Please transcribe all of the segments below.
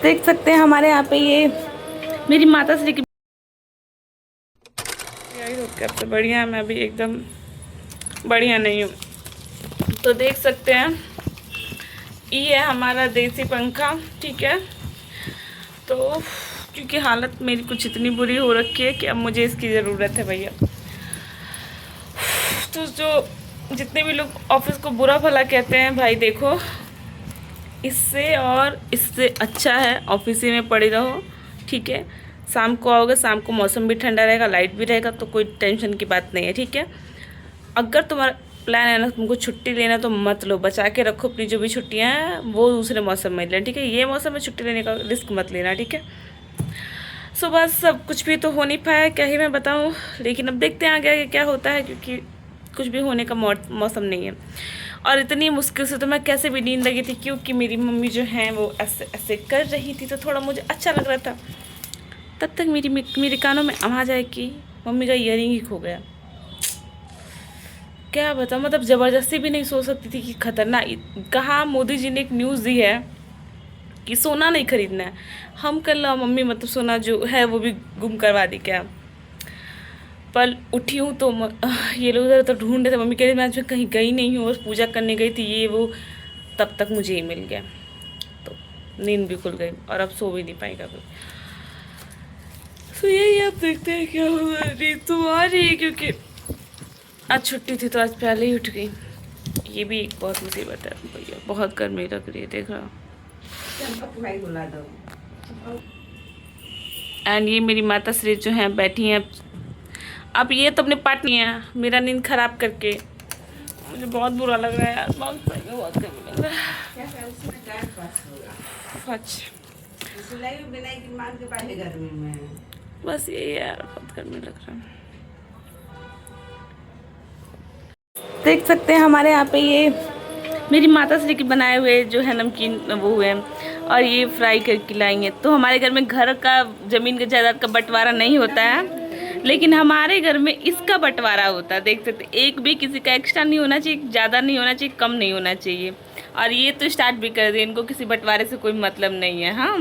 देख सकते हैं हमारे यहाँ पे ये मेरी माता श्री की सबसे बढ़िया है। मैं अभी एकदम बढ़िया नहीं हूँ। तो देख सकते हैं ये है हमारा देसी पंखा, ठीक है। तो क्योंकि हालत मेरी कुछ इतनी बुरी हो रखी है कि अब मुझे इसकी ज़रूरत है भैया। तो जो जितने भी लोग ऑफिस को बुरा भला कहते हैं, भाई देखो इससे और इससे अच्छा है ऑफिस ही में पड़े रहो, ठीक है। शाम को आओगे, शाम को मौसम भी ठंडा रहेगा, लाइट भी रहेगा, तो कोई टेंशन की बात नहीं है, ठीक है। अगर तुम्हारा प्लान है ना तुमको छुट्टी लेना तो मत लो, बचा के रखो अपनी जो भी छुट्टियां हैं वो दूसरे मौसम में लेना, ठीक है। ये मौसम में छुट्टी लेने का रिस्क मत लेना, ठीक है। सो बस सब कुछ भी तो हो नहीं पाया, क्या ही मैं बताऊँ। लेकिन अब देखते हैं आगे क्या होता है, क्योंकि कुछ भी होने का मौसम नहीं है। और इतनी मुश्किल से तो मैं कैसे भी नींद लगी थी, क्योंकि मेरी मम्मी जो हैं वो ऐसे ऐसे कर रही थी, तो थोड़ा मुझे अच्छा लग रहा था। तब तक मेरे कानों में आवाज़ आई कि मम्मी का ईयरिंग ही खो गया। क्या बताऊँ, मतलब ज़बरदस्ती भी नहीं सो सकती थी कि खतरनाक। कहाँ मोदी जी ने एक न्यूज़ दी है कि सोना नहीं खरीदना है। हम कर लो मम्मी, मतलब सोना जो है वो भी गुम करवा दी क्या। पर उठी हूँ तो ये लोग इधर तो ढूंढ रहे थे। मम्मी कह रही मैं आज कहीं गई नहीं हूँ, बस पूजा करने गई थी ये वो। तब तक मुझे ही मिल गया, तो नींद भी खुल गई और अब सो भी नहीं पाएगा कोई। तो यही आप देखते हैं क्या होगा। नींद तो आ रही है क्योंकि आज छुट्टी थी तो आज पहले ही उठ गई। ये भी एक बहुत मुसीबत है भैया, बहुत गर्मी लग रही है, देख रहा। एंड ये मेरी माता श्री जो हैं बैठी हैं। अब ये तो अपने पार्ट नहीं है मेरा नींद खराब करके। मुझे बहुत बुरा लग रहा है यार, बहुत गर्मी लग रहा है। अच्छा बस यही है यार, बहुत गर्मी लग रहा है। देख सकते हैं हमारे यहाँ पे ये मेरी माता श्री के बनाए हुए जो है नमकीन वो हुए हैं, और ये फ्राई करके लाएंगे। तो हमारे घर में घर का ज़मीन का जायदाद का बंटवारा नहीं होता है, लेकिन हमारे घर में इसका बंटवारा होता है। देख सकते एक भी किसी का एक्स्ट्रा नहीं होना चाहिए, ज़्यादा नहीं होना चाहिए, कम नहीं होना चाहिए। और ये तो स्टार्ट भी कर दिए, इनको किसी बंटवारे से कोई मतलब नहीं है। हाँ,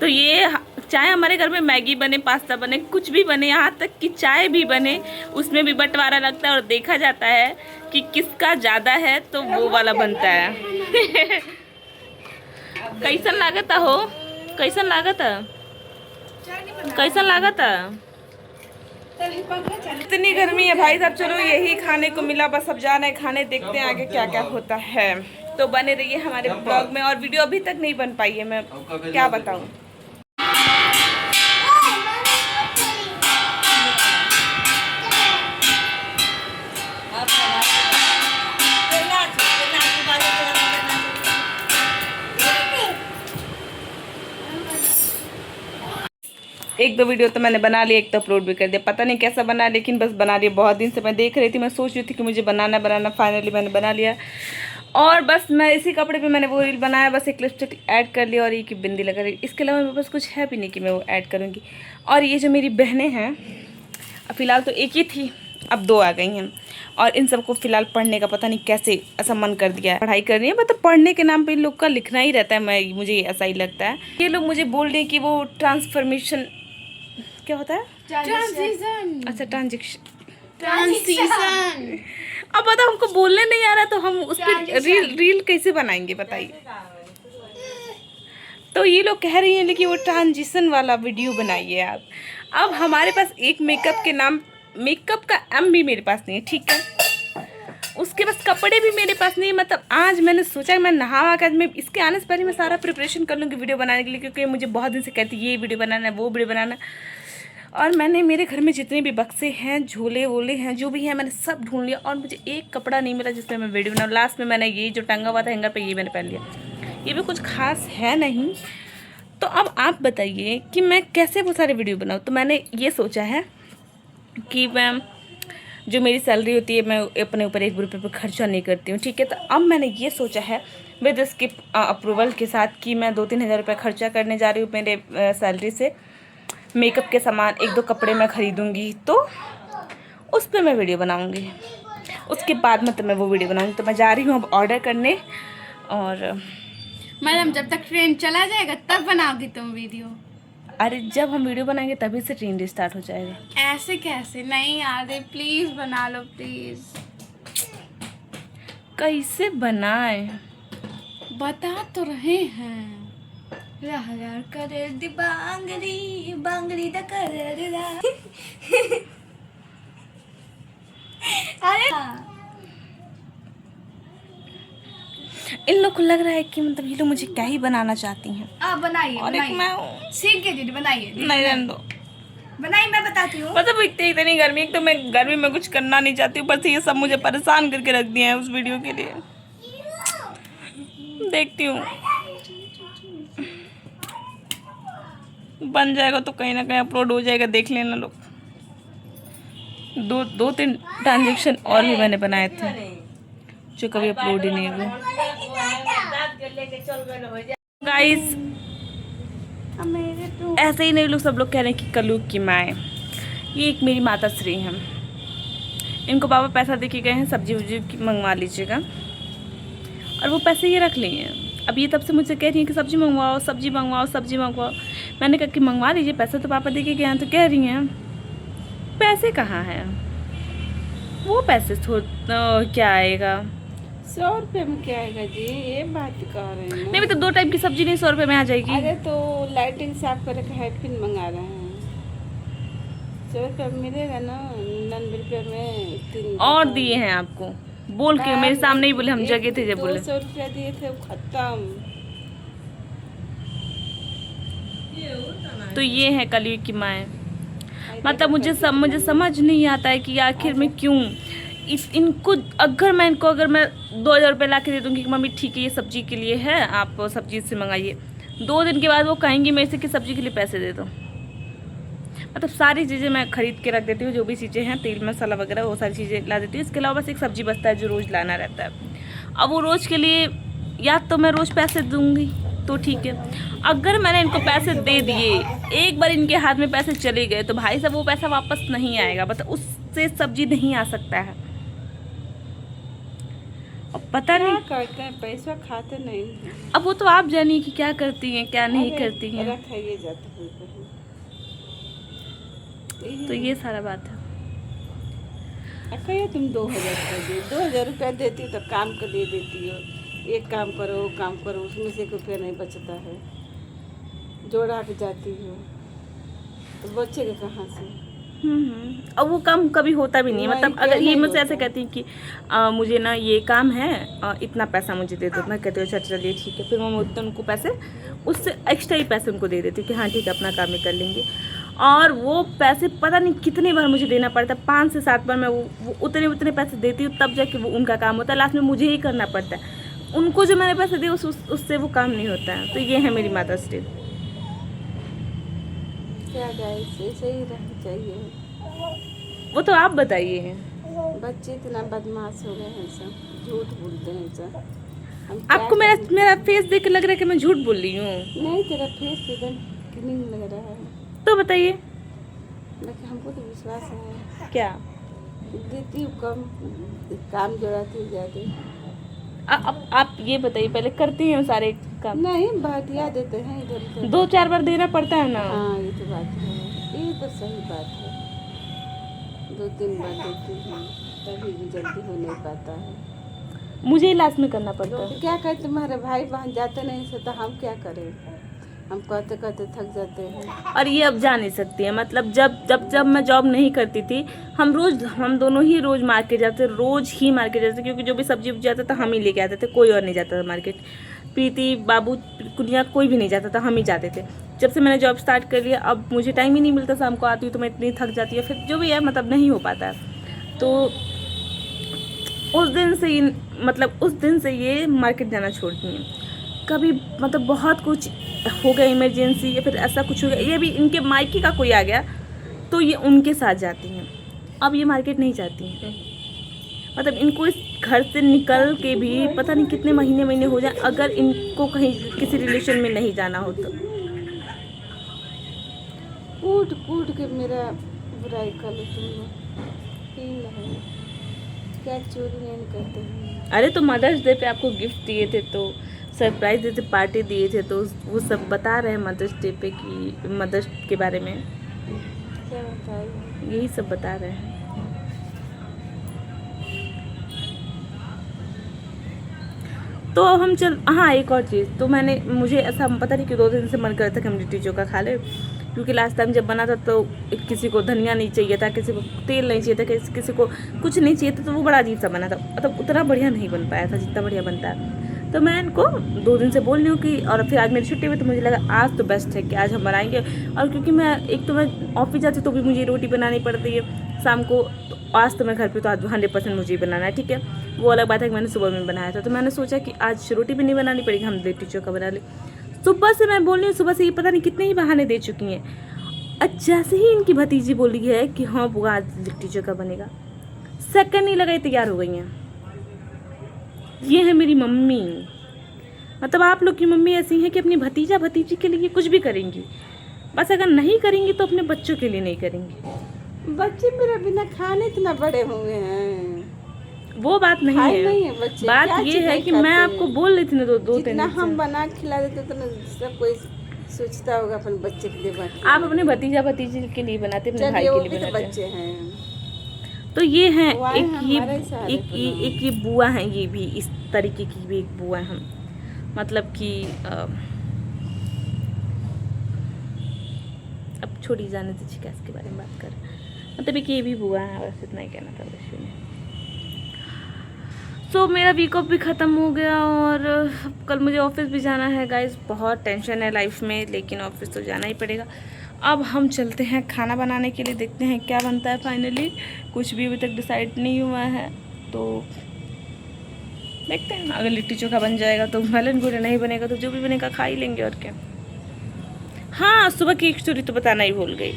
तो ये चाहे हमारे घर में मैगी बने, पास्ता बने, कुछ भी बने, यहाँ तक कि चाय भी बने, उसमें भी बंटवारा लगता है और देखा जाता है कि किसका ज़्यादा है तो वो वाला बनता है। कैसन लागत हो, कैसन लागत, कैसन लागत। इतनी गर्मी है भाई साहब। चलो यही खाने को मिला, बस अब जाना है खाने, देखते हैं आगे क्या क्या होता है। तो बने रहिए हमारे ब्लॉग में। और वीडियो अभी तक नहीं बन पाई है, मैं क्या बताऊँ। एक दो वीडियो तो मैंने बना लिया, एक तो अपलोड भी कर दिया, पता नहीं कैसा बना, लेकिन बस बना लिया। बहुत दिन से मैं देख रही थी, मैं सोच रही थी कि मुझे बनाना, फाइनली मैंने बना लिया। और बस मैं इसी कपड़े पे मैंने वो रील बनाया, बस एक लिपस्टिक ऐड कर लिया और ये की बिंदी लगा रही। इसके अलावा मेरे पास कुछ है भी नहीं कि मैं वो ऐड करूँगी। और ये जो मेरी बहनें हैं, फ़िलहाल तो एक ही थी, अब दो आ गई हैं। और इन सबको फ़िलहाल पढ़ने का पता नहीं कैसे ऐसा मन कर दिया है, पढ़ाई कर रही है। मतलब पढ़ने के नाम पे इन लोग का लिखना ही रहता है, मुझे ऐसा ही लगता है। ये लोग मुझे बोल रहे हैं कि वो ट्रांसफॉर्मेशन क्या होता है, ट्रांजिशन। अच्छा ट्रांजिशन। अब बताओ, हमको बोलने नहीं आ रहा तो हम उस पर रील कैसे बनाएंगे बताइए। तो ये लोग कह रही हैं लेकिन वो ट्रांजिशन वाला वीडियो बनाइए आप। अब हमारे पास एक मेकअप के नाम, मेकअप का एम भी मेरे पास नहीं है, ठीक है। उसके पास कपड़े भी मेरे पास नहीं। मतलब आज मैंने सोचा मैं नहा कर मैं इसके आने से पहले मैं सारा प्रिपरेशन कर लूँगी वीडियो बनाने के लिए, क्योंकि मुझे बहुत दिन से कहती ये वीडियो बनाना है, वो वीडियो बनाना। और मैंने मेरे घर में जितने भी बक्से हैं, झोले वोले हैं, जो भी हैं, मैंने सब ढूंढ लिया और मुझे एक कपड़ा नहीं मिला जिसमें मैं वीडियो बनाऊँ। लास्ट में मैंने ये जो टंगा हुआ था हैंगर पे, ये मैंने पहन लिया। ये भी कुछ खास है नहीं। तो अब आप बताइए कि मैं कैसे वो सारे वीडियो बनाऊँ। तो मैंने ये सोचा है कि मैं जो मेरी सैलरी होती है मैं अपने ऊपर एक रुपये पर खर्चा नहीं करती हूँ, ठीक है। तो अब मैंने ये सोचा है विद इसके अप्रूवल के साथ कि मैं 2-3 हज़ार रुपये खर्चा करने जा रही हूँ मेरे सैलरी से। मेकअप के सामान, एक दो कपड़े मैं ख़रीदूँगी, तो उस पर मैं वीडियो बनाऊँगी। उसके बाद मतलब मैं वो वीडियो बनाऊँगी। तो मैं जा रही हूँ अब ऑर्डर करने, और मैडम जब तक ट्रेन चला जाएगा तब बनाओगी तुम वीडियो। अरे जब हम वीडियो बनाएंगे तभी से ट्रेंड स्टार्ट हो जाएगा। ऐसे कैसे? नहीं यार प्लीज बना लो प्लीज। कैसे बनाए? बता तो रहे हैं। करे दी बांगड़ी बांगड़ी दा करे दा। अरे इन लोग को लग रहा है कि मतलब ये लोग मुझे क्या ही बनाना चाहती हैं। बनाइए और एक मैं सीख के दीदी बनाइए। नहीं रहने दो, बनाइए मैं बताती हूँ। मतलब इतनी गर्मी, एक तो मैं गर्मी में कुछ करना नहीं चाहती, ऊपर से ये सब मुझे परेशान करके रख दिया है उस वीडियो के लिए। देखती हूँ बन जाएगा तो कहीं ना कहीं अपलोड हो जाएगा, देख लेना लोग। दो तीन ट्रांजेक्शन और भी मैंने बनाए थे जो कभी अपलोड ही नहीं हुए। गाइस ऐसे ही नहीं, लोग सब लोग कह रहे हैं कि कलयुग की माँ है। ये एक मेरी माता श्री हैं, इनको बाबा पैसा दे के गए हैं सब्जी वब्जी मंगवा लीजिएगा, और वो पैसे ये रख लिए हैं। अब ये तब से मुझसे कह रही हैं कि सब्जी मंगवाओ सब्जी मंगवाओ सब्जी मंगवाओ। मैंने कहा कि मंगवा लीजिए, पैसे तो पापा दे के गए हैं। तो कह रही हैं पैसे कहाँ हैं, वो पैसे क्या आएगा, 100 रुपये में क्या आएगा जी? ये बात कर रहे हैं नहीं तो 2 टाइम की सब्जी नहीं 100 रुपये में आ जाएगी। अरे तो लाइटिंग साफ करे का हेडपिन मंगा रहे हैं, 100 रुपये में मिलेगा ना, 99 रुपये में 3 और दिए हैं आपको, बोल के मेरे सामने ही बोले, हम जगह थे जब बोले 200 रुपया दिए थे, खत्म। तो ये है कलयुग की माँ। मतलब मुझे समझ नहीं आता है कि आखिर में क्यों इनको, अगर मैं 2000 रुपये ला के दे दूँगी कि मम्मी ठीक है ये सब्जी के लिए है, आप सब्जी से मंगाइए, 2 दिन के बाद वो कहेंगी मेरे से कि सब्जी के लिए पैसे दे दो। मतलब सारी चीज़ें मैं खरीद के रख देती हूँ, जो भी चीज़ें हैं तेल मसाला वगैरह वो सारी चीज़ें ला देती हूँ। इसके अलावा बस एक सब्जी बचता है जो रोज़ लाना रहता है। अब वो रोज़ के लिए या तो मैं रोज़ पैसे दूँगी तो ठीक है, अगर मैंने इनको पैसे दे दिए, एक बार इनके हाथ में पैसे चले गए तो भाई साहब वो पैसा वापस नहीं आएगा, मतलब उससे सब्जी नहीं आ सकता है। अब पता नहीं करते हैं, पैसा खाते नहीं हैं। अब वो तो आप जानिए कि क्या करती हैं क्या नहीं करती हैं, रखाइए जाते हैं कहीं। तो ये सारा बात है। कहिए तुम 2000 रुपये दे, 2000 रुपया देती हो तो काम को दे देती हो, एक काम करो वो काम करो, उसमें से 1 रुपया नहीं बचता है, जोड़ा के जाती हो तो बचेगा कहाँ से? अब वो काम कभी होता भी नहीं है। मतलब अगर ये मुझसे ऐसे कहती हैं कि मुझे ना ये काम है, इतना पैसा मुझे दे दो, मैं कहती हूँ अच्छा चलिए ठीक है, फिर मैं उनको पैसे उससे एक्स्ट्रा ही पैसे उनको दे देती हूँ कि हाँ ठीक है अपना काम ही कर लेंगे। और वो पैसे पता नहीं कितनी बार मुझे देना पड़ता है, 5 से 7 बार मैं वो उतने पैसे देती हूँ, तब जाके वो उनका काम होता है, लास्ट में मुझे ही करना पड़ता है। उनको जो मैंने पैसे दिए उससे वो काम नहीं होता है। तो ये है मेरी माता श्री। क्या गाइस, ऐसे ही रहना चाहिए। वो तो आप बताइए, बच्चे इतना बदमाश हो गए हैं, सब झूठ बोलते हैं सब। आपको मेरा फेस देख के लग रहा है कि मैं झूठ बोल रही हूँ? नहीं, तेरा फेस एकदम क्लीन लग रहा है। तो बताइए। लेकिन हमको तो विश्वास है। क्या देती हूँ कम, काम जोड़ाती हूँ ज़्यादा। अब आप ये बताइए, पहले करती हैं सारे काम? नहीं, बाटिया देते हैं इधर उधर। 2-4 बार देना पड़ता है ना। हाँ ये तो बात है, ये तो सही बात है। 2-3 बार देती हूँ तभी भी जल्दी हो नहीं पाता है। मुझे ही लास्ट में करना पड़ता है। तो क्या करें, तुम्हारे भाई बहन जाते नहीं से तो हम क्या करें, हम कहते कहते थक जाते हैं। और ये अब जा नहीं सकती है। मतलब जब मैं जॉब नहीं करती थी, हम दोनों ही रोज़ मार्केट जाते, रोज़ ही मार्केट जाते, क्योंकि जो भी सब्जी जाता था हम ही लेके आते थे, कोई और नहीं जाता था मार्केट। प्रीति, बाबू, कुनिया कोई भी नहीं जाता था, हम ही जाते थे। जब से मैंने जॉब स्टार्ट कर लिया, अब मुझे टाइम ही नहीं मिलता, शाम को आती हूँ तो मैं इतनी थक जाती है, फिर जो भी है मतलब नहीं हो पाता है। तो उस दिन से ये मार्केट जाना छोड़ती हैं। कभी मतलब बहुत कुछ हो गया इमरजेंसी, या फिर ऐसा कुछ हो गया, ये भी इनके मायके का कोई आ गया तो ये उनके साथ जाती हैं। अब ये मार्केट नहीं जाती हैं। मतलब इनको इस घर से निकल के भी पता नहीं कितने महीने हो जाए, अगर इनको कहीं किसी रिलेशन में नहीं जाना हो तो। कूट के मेरा बुराई कर लो तुम लोग, क्या चोरी नहीं करते हैं। अरे तो मदर्स डे पे आपको गिफ्ट दिए थे तो सरप्राइज देते, पार्टी दिए थे, तो वो सब बता रहे हैं मदर्स डे पे कि मदर्स के बारे में, क्या बताइए। यही सब बता रहे हैं। तो हम चल, हाँ एक और चीज़, तो मुझे ऐसा पता नहीं कि 2 दिन से मन कर रहा था कि हम लिट्टी चोखा खा ले, क्योंकि लास्ट टाइम जब बना था तो किसी को धनिया नहीं चाहिए था, किसी को तेल नहीं चाहिए था, किसी को कुछ नहीं चाहिए था, तो वो बड़ा अजीब सा बना था, मतलब उतना बढ़िया नहीं बन पाया था जितना बढ़िया बनता है। तो मैं इनको 2 दिन से बोल रही हूँ कि, और फिर आज मेरी छुट्टी हुई तो मुझे लगा आज तो बेस्ट है कि आज हम बनाएंगे। और क्योंकि मैं ऑफिस जाती तो भी मुझे रोटी बनानी पड़ती है शाम को, तो आज तो मैं घर पे तो आज 100% मुझे ही बनाना है, ठीक है। वो अलग बात है कि मैंने सुबह में बनाया था, तो मैंने सोचा कि आज रोटी भी नहीं बनानी पड़ेगी, हम लिट्टी चोखा बना ले। सुबह से मैं बोल रही हूँ, सुबह से ये पता नहीं कितने ही बहाने दे चुकी हैं। जैसे ही इनकी भतीजी बोली है कि हाँ बुआ आज लिट्टी चोखा बनेगा, सेकंड नहीं लगा तैयार हो गई हैं। ये है मेरी मम्मी, मतलब आप लोग की मम्मी ऐसी है कि अपनी भतीजा भतीजी के लिए कुछ भी करेंगी, बस अगर नहीं करेंगी तो अपने बच्चों के लिए नहीं करेंगी। बच्चे मेरा बिना खाने इतना बड़े हुए हैं, वो बात नहीं खाए है, नहीं है बच्चे। बात क्या ये चीज़ है नहीं कि खाते मैं आपको हैं? बोल रही थी ना 2-3 जितना दिन हम से। बना के खिला देते उतना सब कोई सोचता होगा अपन बच्चे के लिए बाकी। आप अपने भतीजा भतीजी के लिए बनाते, अपने भाई चलिए वो के भी लिए तो बनाते बच्चे हैं। तो ये हैं वो आए हैं हमारे एक सहारे पर ना। ये बुआ हैं, ये भी इस तरीके की भी एक बुआ हैं, मतलब कि अब छोड़ी जाने दीजिए क्या इसके बारे में बात कर, मतलब एक ये भी बुआ है, बस इतना ही कहना था विषय में। सो मेरा वीक ऑफ भी ख़त्म हो गया और कल मुझे ऑफिस भी जाना है गाइस, बहुत टेंशन है लाइफ में, लेकिन ऑफिस तो जाना ही पड़ेगा। अब हम चलते हैं खाना बनाने के लिए, देखते हैं क्या बनता है फाइनली, कुछ भी अभी तक डिसाइड नहीं हुआ है, तो देखते हैं। अगर लिट्टी चोखा बन जाएगा तो भले बुरे, नहीं बनेगा तो जो भी बनेगा खा ही लेंगे, और क्या। हाँ सुबह की एक स्टोरी तो बताना ही भूल गई।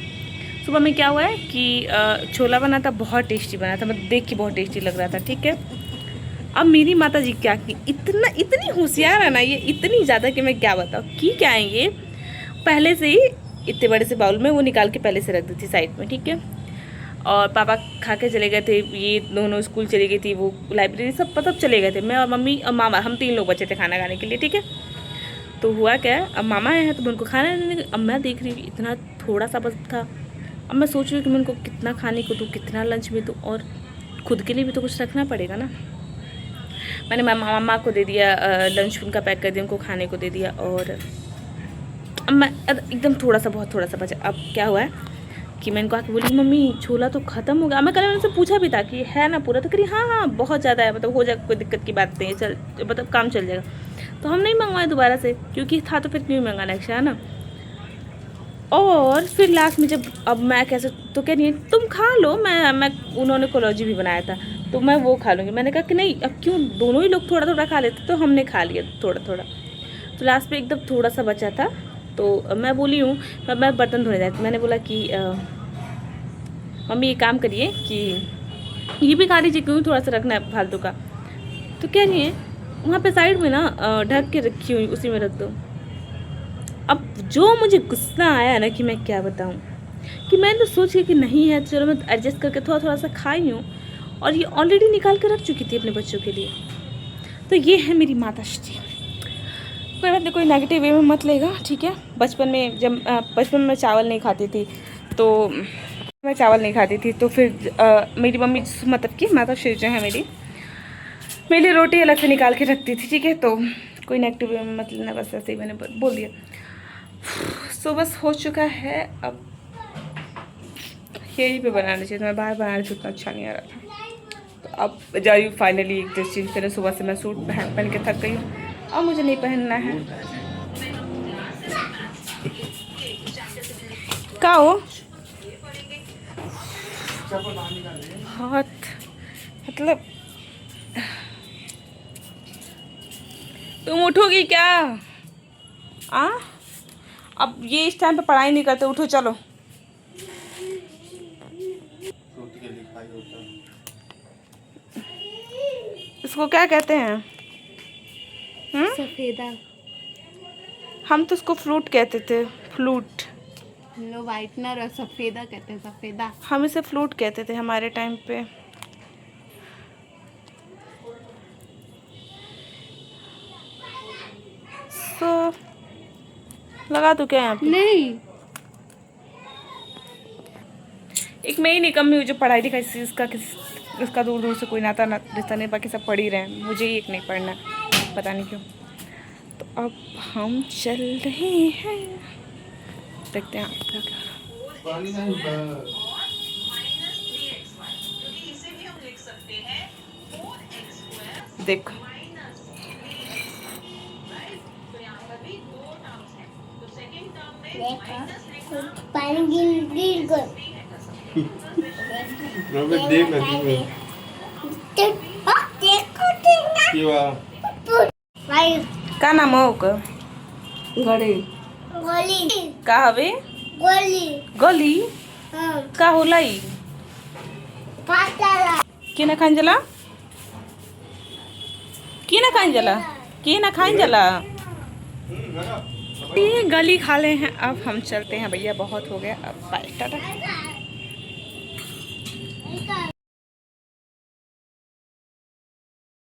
सुबह में क्या हुआ है कि छोला बना था, बहुत टेस्टी बना था, मतलब देख के बहुत टेस्टी लग रहा था, ठीक है। अब मेरी माता जी क्या की, इतनी होशियार है ना ये, इतनी ज़्यादा कि मैं क्या बताऊँ कि क्या है ये, पहले से ही इतने बड़े से बाउल में वो निकाल के पहले से रख दी थी साइड में, ठीक है। और पापा खा के चले गए थे, ये दोनों स्कूल चली गई थी, वो लाइब्रेरी सब मतलब चले गए थे, मैं और मम्मी और मामा हम 3 लोग बचे थे खाना खाने के लिए, ठीक है। तो हुआ क्या, अब मामा आए हैं तो मैं उनको खाना देने, अब मैं देख रही हूँ इतना थोड़ा सा बस था, अब मैं सोच रही हूँ कि मैं उनको कितना खाने को दूँ, कितना लंच में दूँ, और खुद के लिए भी तो कुछ रखना पड़ेगा ना। मैंने मामा को दे दिया लंच, उनका पैक कर दिया, उनको खाने को दे दिया, और अब मैं एकदम थोड़ा सा, बहुत थोड़ा सा बचा। अब क्या हुआ है कि मैंने कहा कि बोली मम्मी छोला तो ख़त्म हो गया। मैं कल उनसे पूछा भी था कि है ना पूरा, तो करी हाँ हाँ बहुत ज़्यादा है, मतलब हो जाएगा, कोई दिक्कत की बात नहीं है, चल मतलब काम चल जाएगा। तो हम नहीं मंगवाए दोबारा से, क्योंकि था तो फिर क्यों मंगाना है ना। और फिर लास्ट में जब, अब मैं कैसे, तो कह रही है तुम खा लो, मैं उन्होंने कोलॉजी भी बनाया था तो मैं वो खा लूँगी। मैंने कहा कि नहीं, अब क्यों, दोनों ही लोग थोड़ा थोड़ा खा लेते, तो हमने खा लिया थोड़ा थोड़ा। तो लास्ट में एकदम थोड़ा सा बचा था, तो मैं बोली हूँ, मैं बर्तन धोने जाती, मैंने बोला कि मम्मी ये काम करिए कि ये भी खा लीजिए, क्यों थोड़ा सा रखना है फालतू का। तो कह रही है वहाँ पे साइड में ना ढक के रखी हुई, उसी में रख दो। अब जो मुझे गुस्सा आया ना कि मैं क्या बताऊँ, कि मैंने तो सोची कि नहीं है, चलो मैं एडजस्ट करके थोड़ा थोड़ा सा खाई हूँ, और ये ऑलरेडी निकाल के रख चुकी थी अपने बच्चों के लिए। तो ये है मेरी माताश्री। कोई बात नहीं, कोई नेगेटिव वे में मत लेगा, ठीक है। बचपन में जब बचपन में चावल नहीं खाती थी, तो मैं चावल नहीं खाती थी, तो फिर मेरी मम्मी, मतलब कि माताश्री जो है मेरे लिए रोटी अलग से निकाल के रखती थी, ठीक है। तो कोई नेगेटिव वे में मत लेना, बस ऐसे ही मैंने बोल दिया। सो बस हो चुका है, अब यहीं पे बनाना चाहिए, तो मैं बाहर बना रही थी, उतना अच्छा नहीं आ रहा था। तो अब जा रही हूँ फाइनली एक ड्रेस चेंज करने। सुबह से मैं सूट पहन के थक गई हूँ, अब मुझे नहीं पहनना है। क्या हो बहुत, मतलब तुम उठोगी क्या? अब ये इस टाइम पे पढ़ाई नहीं करते, उठो चलो। इसको क्या कहते हैं? सफेदा। हम तो उसको फ्लूट कहते थे, फ्लूट। हम लोग वाइटनर और सफेदा कहते हैं, सफेदा। हम इसे फ्लूट कहते थे हमारे टाइम पे। 500 लगा तो क्या यहाँ पे? नहीं एक मैं ही निकम्मी हूँ जो पढ़ाई लिखाई से इसका दूर दूर से कोई नाता ना रिश्ता नहीं, बाकी सब पढ़ ही रहे हैं, मुझे ही एक नहीं पढ़ना, पता नहीं क्यों। तो अब हम चल रहे हैं, देखते हैं क्या क्या। देखो पानी गिर गया। देख ना का नाम हो का घड़ी गोली का हवे गोली गली हाँ का होला ई पाताला के ना खाइन जला के ना खाइन जला के ना खाइन जला। ये गली खा ले हैं, अब हम चलते हैं भैया, बहुत हो गया, अब बाय टाटा।